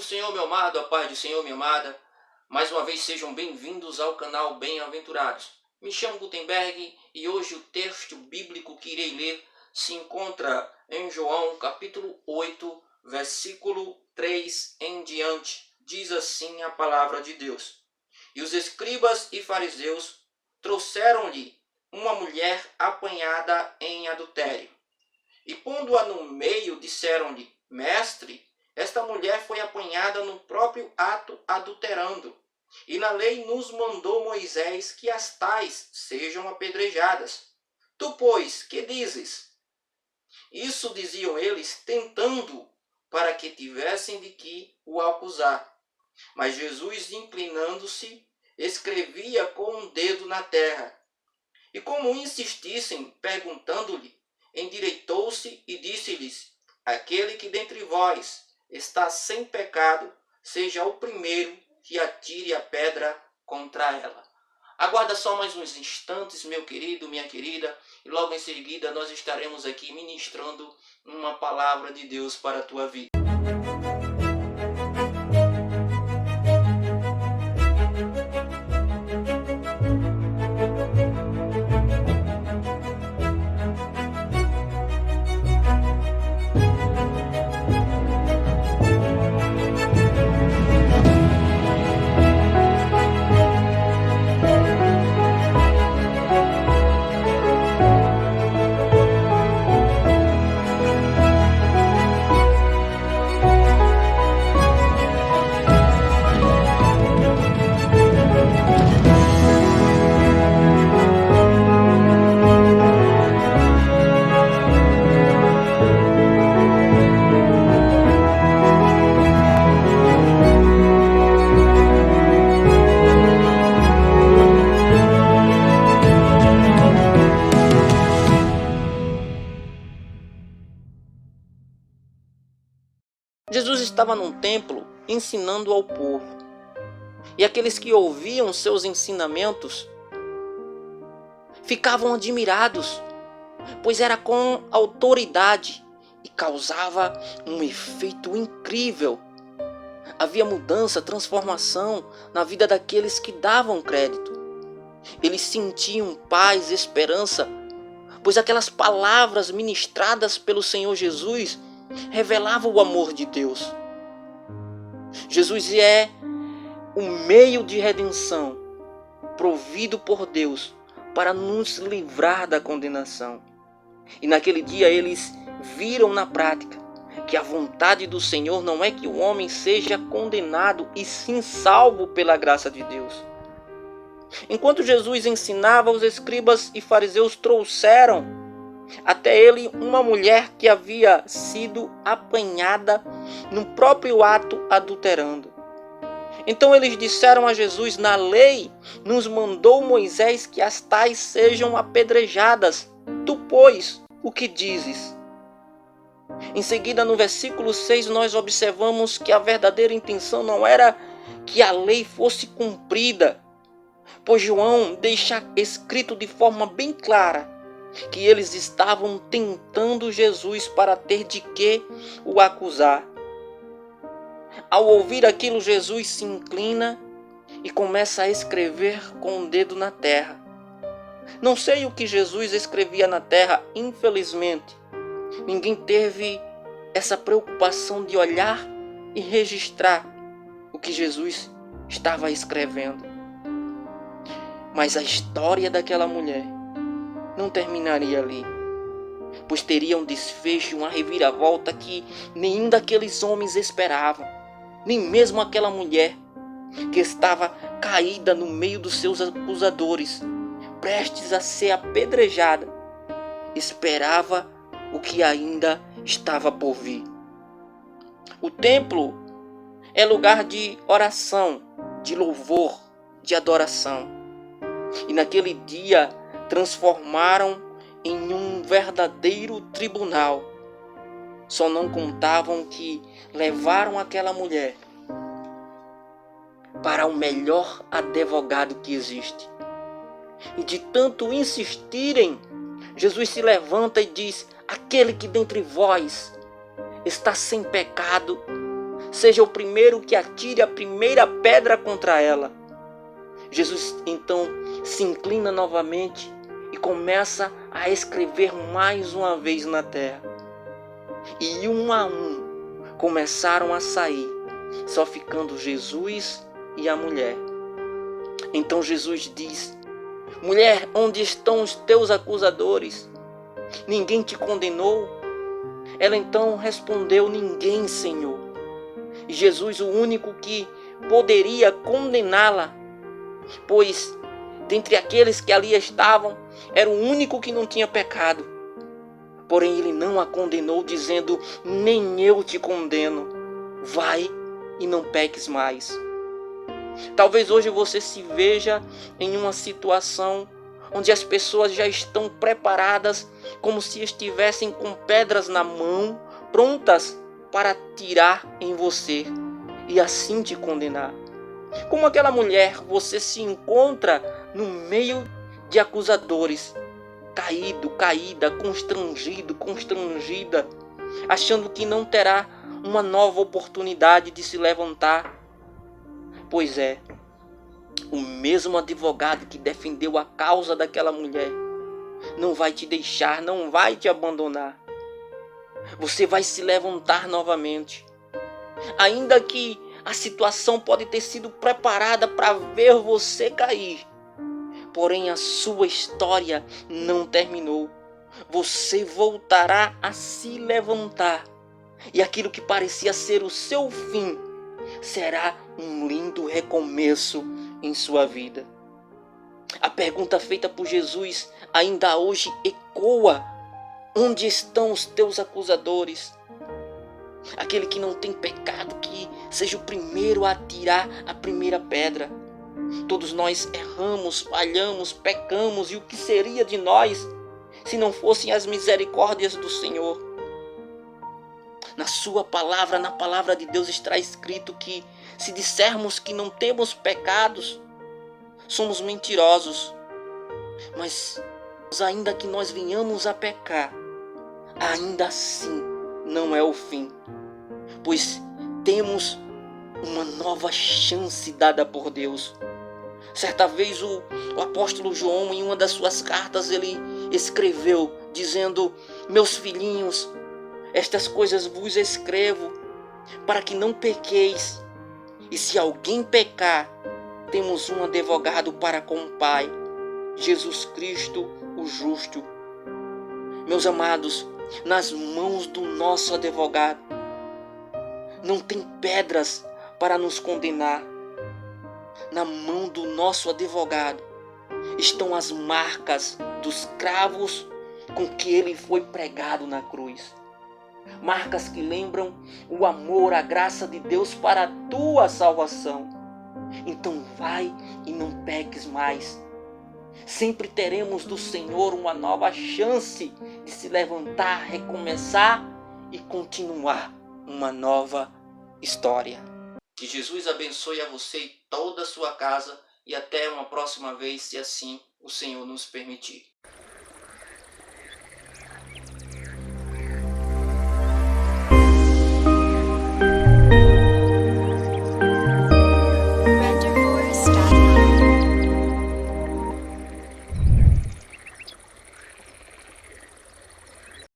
Senhor, meu amado, a paz do Senhor, minha amada. Mais uma vez sejam bem-vindos ao canal Bem-Aventurados. Me chamo Gutenberg e hoje o texto bíblico que irei ler se encontra em João capítulo 8, versículo 3 em diante. Diz assim a palavra de Deus. E os escribas e fariseus trouxeram-lhe uma mulher apanhada em adultério. E pondo-a no meio, disseram-lhe: Mestre, esta mulher foi apanhada no próprio ato adulterando. E na lei nos mandou Moisés que as tais sejam apedrejadas. Tu, pois, que dizes? Isso diziam eles, tentando, para que tivessem de que o acusar. Mas Jesus, inclinando-se, escrevia com um dedo na terra. E como insistissem, perguntando-lhe, endireitou-se e disse-lhes: Aquele que dentre vós está sem pecado, seja o primeiro que atire a pedra contra ela. Aguarda só mais uns instantes, meu querido, minha querida, e logo em seguida nós estaremos aqui ministrando uma palavra de Deus para a tua vida. Jesus estava num templo ensinando ao povo. E aqueles que ouviam seus ensinamentos ficavam admirados, pois era com autoridade e causava um efeito incrível. Havia mudança, transformação na vida daqueles que davam crédito. Eles sentiam paz, esperança, pois aquelas palavras ministradas pelo Senhor Jesus revelavam o amor de Deus. Jesus é o meio de redenção provido por Deus para nos livrar da condenação. E naquele dia eles viram na prática que a vontade do Senhor não é que o homem seja condenado, e sim salvo pela graça de Deus. Enquanto Jesus ensinava, os escribas e fariseus trouxeram até ele uma mulher que havia sido apanhada no próprio ato adulterando. Então eles disseram a Jesus: Na lei nos mandou Moisés que as tais sejam apedrejadas. Tu, pois, o que dizes? Em seguida, no versículo 6, nós observamos que a verdadeira intenção não era que a lei fosse cumprida, pois João deixa escrito de forma bem clara que eles estavam tentando Jesus para ter de que o acusar. Ao ouvir aquilo, Jesus se inclina e começa a escrever com o dedo na terra. Não sei o que Jesus escrevia na terra, infelizmente. Ninguém teve essa preocupação de olhar e registrar o que Jesus estava escrevendo. Mas a história daquela mulher não terminaria ali, pois teria um desfecho, uma reviravolta que nenhum daqueles homens esperavam, nem mesmo aquela mulher que estava caída no meio dos seus acusadores, prestes a ser apedrejada, esperava o que ainda estava por vir. O templo é lugar de oração, de louvor, de adoração. E naquele dia transformaram em um verdadeiro tribunal. Só não contavam que levaram aquela mulher para o melhor advogado que existe. E de tanto insistirem, Jesus se levanta e diz: Aquele que dentre vós está sem pecado, seja o primeiro que atire a primeira pedra contra ela. Jesus então se inclina novamente e começa a escrever mais uma vez na terra. E um a um começaram a sair, só ficando Jesus e a mulher. Então Jesus diz: mulher, onde estão os teus acusadores? Ninguém te condenou? Ela então respondeu: ninguém, Senhor. E Jesus, o único que poderia condená-la, pois dentre aqueles que ali estavam, era o único que não tinha pecado. Porém, ele não a condenou, dizendo: nem eu te condeno. Vai e não peques mais. Talvez hoje você se veja em uma situação onde as pessoas já estão preparadas, como se estivessem com pedras na mão, prontas para atirar em você e assim te condenar. Como aquela mulher, você se encontra no meio de acusadores, caído, caída, constrangido, constrangida, achando que não terá uma nova oportunidade de se levantar. Pois é, o mesmo advogado que defendeu a causa daquela mulher não vai te deixar, não vai te abandonar. Você vai se levantar novamente. Ainda que a situação pode ter sido preparada para ver você cair, porém a sua história não terminou. Você voltará a se levantar. E aquilo que parecia ser o seu fim será um lindo recomeço em sua vida. A pergunta feita por Jesus ainda hoje ecoa: onde estão os teus acusadores? Aquele que não tem pecado, que seja o primeiro a atirar a primeira pedra. Todos nós erramos, falhamos, pecamos, e o que seria de nós se não fossem as misericórdias do Senhor? Na sua palavra, na palavra de Deus, está escrito que se dissermos que não temos pecados, somos mentirosos. Mas ainda que nós venhamos a pecar, ainda assim não é o fim, pois temos uma nova chance dada por Deus. Certa vez o apóstolo João, em uma das suas cartas, ele escreveu dizendo: meus filhinhos, estas coisas vos escrevo para que não pequeis. E se alguém pecar, temos um advogado para com o Pai, Jesus Cristo, o justo. Meus amados, nas mãos do nosso advogado não tem pedras para nos condenar. Na mão do nosso advogado estão as marcas dos cravos com que ele foi pregado na cruz. Marcas que lembram o amor, a graça de Deus para a tua salvação. Então vai e não peques mais. Sempre teremos do Senhor uma nova chance de se levantar, recomeçar e continuar uma nova história. Que Jesus abençoe a você e toda a sua casa, e até uma próxima vez, se assim o Senhor nos permitir.